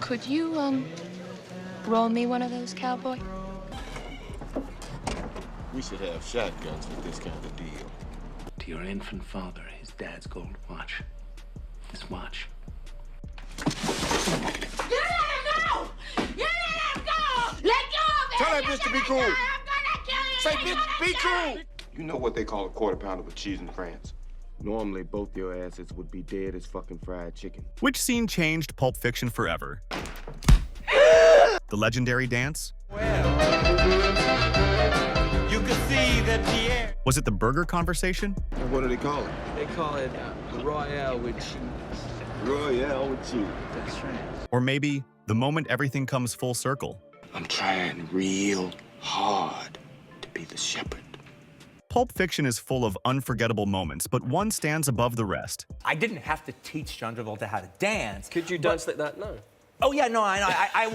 Could you, roll me one of those, cowboy? We should have shotguns with this kind of deal. To your infant father, his dad's gold watch. This watch. You let him go! You let him go! Let go of it! Tell that bitch to be cool. I'm gonna kill you! Say, bitch, be cool! You know what they call a quarter pounder with cheese in France? Normally, both your asses would be dead as fucking fried chicken. Which scene changed Pulp Fiction forever? The legendary dance? You can see that Pierre. Was it the burger conversation? What do they call it? They call it Royale with cheese. Royale with cheese. That's right. Or maybe the moment everything comes full circle? I'm trying real hard to be the shepherd. Pulp Fiction is full of unforgettable moments, but one stands above the rest. I didn't have to teach John Travolta how to dance. Could you dance like that? No. Oh, yeah, no, I know.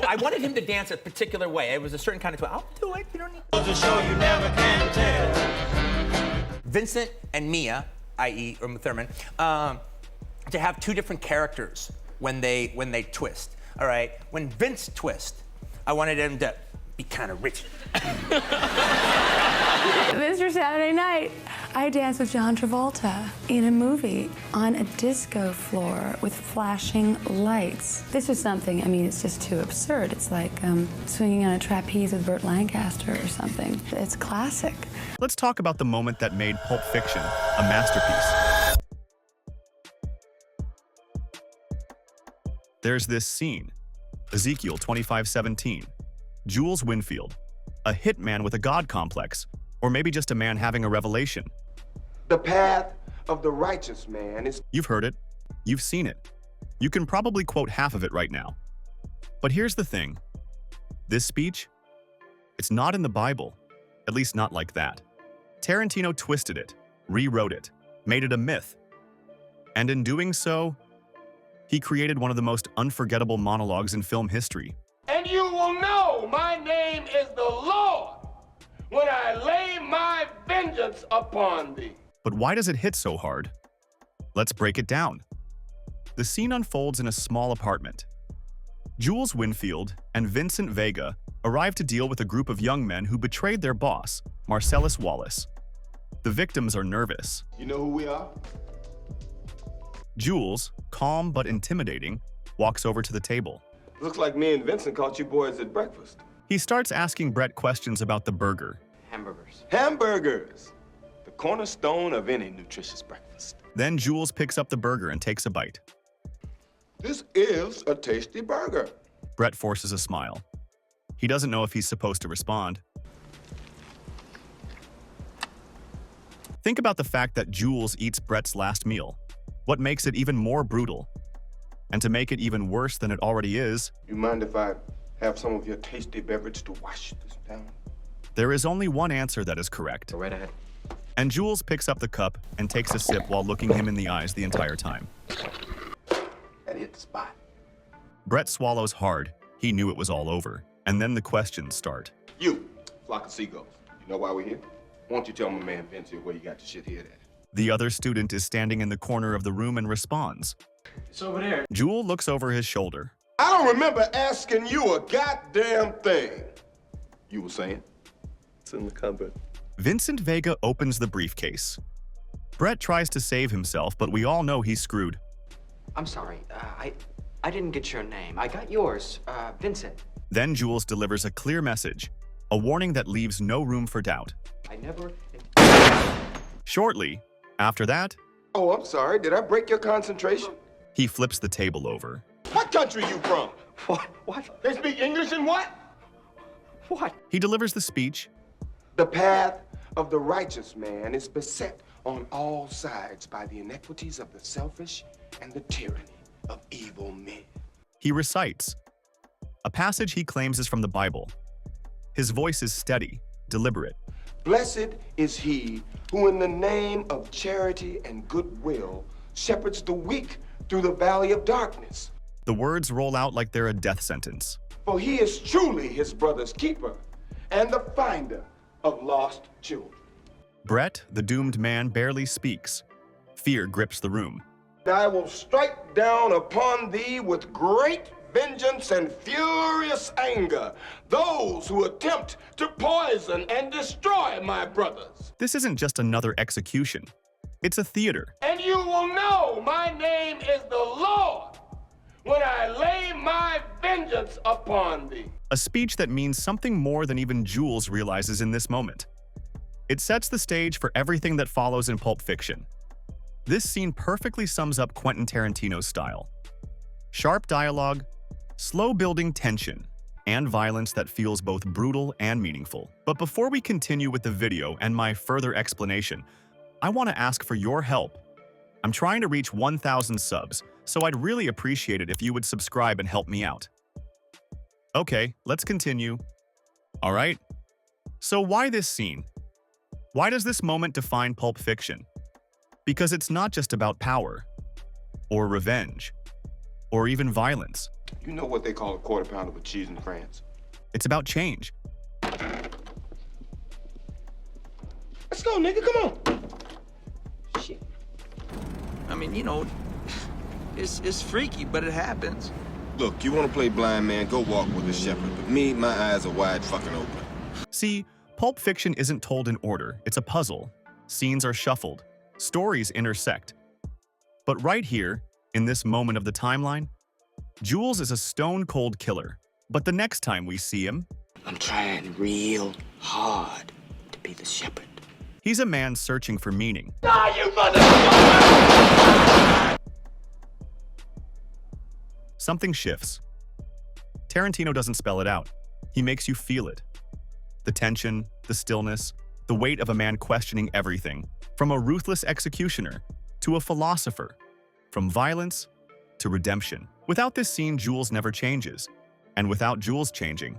I wanted him to dance a particular way. It was a certain kind of way. I'll do it. You don't need To show you never can tell. Vincent and Mia, i.e. Uma Thurman, to have two different characters when they twist. All right? When Vince twists, I wanted him to be kind of rich. Mr. Saturday Night, I danced with John Travolta in a movie on a disco floor with flashing lights. This was something, I mean, it's just too absurd. It's like swinging on a trapeze with Burt Lancaster or something. It's classic. Let's talk about the moment that made Pulp Fiction a masterpiece. There's this scene, Ezekiel 25:17. Jules Winfield, a hitman with a god complex, or maybe just a man having a revelation. The path of the righteous man is... You've heard it. You've seen it. You can probably quote half of it right now. But here's the thing. This speech, it's not in the Bible, at least not like that. Tarantino twisted it, rewrote it, made it a myth. And in doing so, he created one of the most unforgettable monologues in film history. And you will know my name is the Lord when I lay my vengeance upon thee. But why does it hit so hard? Let's break it down. The scene unfolds in a small apartment. Jules Winfield and Vincent Vega arrive to deal with a group of young men who betrayed their boss, Marcellus Wallace. The victims are nervous. You know who we are? Jules, calm but intimidating, walks over to the table. Looks like me and Vincent caught you boys at breakfast. He starts asking Brett questions about the burger. Hamburgers. Hamburgers, the cornerstone of any nutritious breakfast. Then Jules picks up the burger and takes a bite. This is a tasty burger. Brett forces a smile. He doesn't know if he's supposed to respond. Think about the fact that Jules eats Brett's last meal. What makes it even more brutal? And to make it even worse than it already is, You mind if I have some of your tasty beverage to wash this down? there is only one answer that is correct. Go right ahead. And Jules picks up the cup and takes a sip while looking him in the eyes the entire time. That hit the spot. Brett swallows hard. He knew it was all over. And then the questions start. You, flock of seagulls, you know why we're here? Won't you tell my man Vince here where you got your shit hid at? The other student is standing in the corner of the room and responds. It's over there. Jules looks over his shoulder. I don't remember asking you a goddamn thing. You were saying? It's in the cupboard. Vincent Vega opens the briefcase. Brett tries to save himself, but we all know he's screwed. I'm sorry. I didn't get your name. I got yours, Vincent. Then Jules delivers a clear message, a warning that leaves no room for doubt. I never... Shortly after that, Oh, I'm sorry. Did I break your concentration? he flips the table over. What country you from? What? They speak English and what? What? He delivers the speech. The path of the righteous man is beset on all sides by the inequities of the selfish and the tyranny of evil men. He recites a passage he claims is from the Bible. His voice is steady, deliberate. Blessed is he who in the name of charity and goodwill shepherds the weak through the valley of darkness. The words roll out like they're a death sentence. For he is truly his brother's keeper and the finder of lost children. Brett, the doomed man, barely speaks. Fear grips the room. I will strike down upon thee with great vengeance and furious anger those who attempt to poison and destroy my brothers. This isn't just another execution. It's a theater. And you will know my name is the Lord when I lay my vengeance upon thee. A speech that means something more than even Jules realizes in this moment. It sets the stage for everything that follows in Pulp Fiction. This scene perfectly sums up Quentin Tarantino's style. Sharp dialogue, slow building tension, and violence that feels both brutal and meaningful. But before we continue with the video and my further explanation, I want to ask for your help. I'm trying to reach 1,000 subs, so I'd really appreciate it if you would subscribe and help me out. Okay, let's continue. All right. So why this scene? Why does this moment define Pulp Fiction? Because it's not just about power, or revenge, or even violence. You know what they call a quarter pounder with cheese in France? It's about change. Let's go, nigga, come on. Shit. I mean, you know, it's freaky, but it happens. Look, you want to play blind man, go walk with the shepherd. But me, my eyes are wide fucking open. See, Pulp Fiction isn't told in order, it's a puzzle. Scenes are shuffled, stories intersect. But right here, in this moment of the timeline, Jules is a stone-cold killer. But the next time we see him, I'm trying real hard to be the shepherd. he's a man searching for meaning. Ah, you motherfucker! Something shifts. Tarantino doesn't spell it out. He makes you feel it. The tension, the stillness, the weight of a man questioning everything, from a ruthless executioner to a philosopher, from violence to redemption. Without this scene, Jules never changes. And without Jules changing,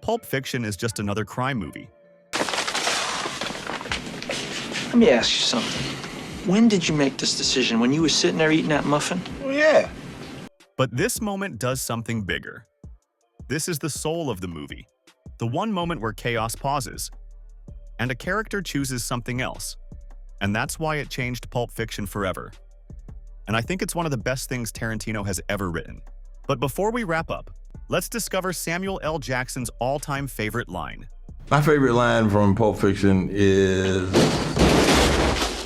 Pulp Fiction is just another crime movie. Let me ask you something. When did you make this decision? When you were sitting there eating that muffin? Oh, yeah. But this moment does something bigger. This is the soul of the movie. The one moment where chaos pauses, and a character chooses something else. And that's why it changed Pulp Fiction forever. And I think it's one of the best things Tarantino has ever written. But before we wrap up, let's discover Samuel L. Jackson's all-time favorite line. My favorite line from Pulp Fiction is...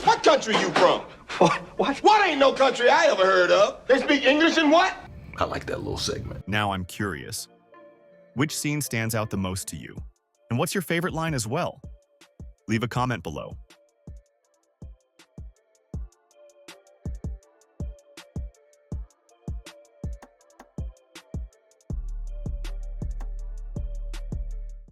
What country you from? What ain't no country I ever heard of? They speak English and what? I like that little segment. Now I'm curious. Which scene stands out the most to you? And what's your favorite line as well? Leave a comment below.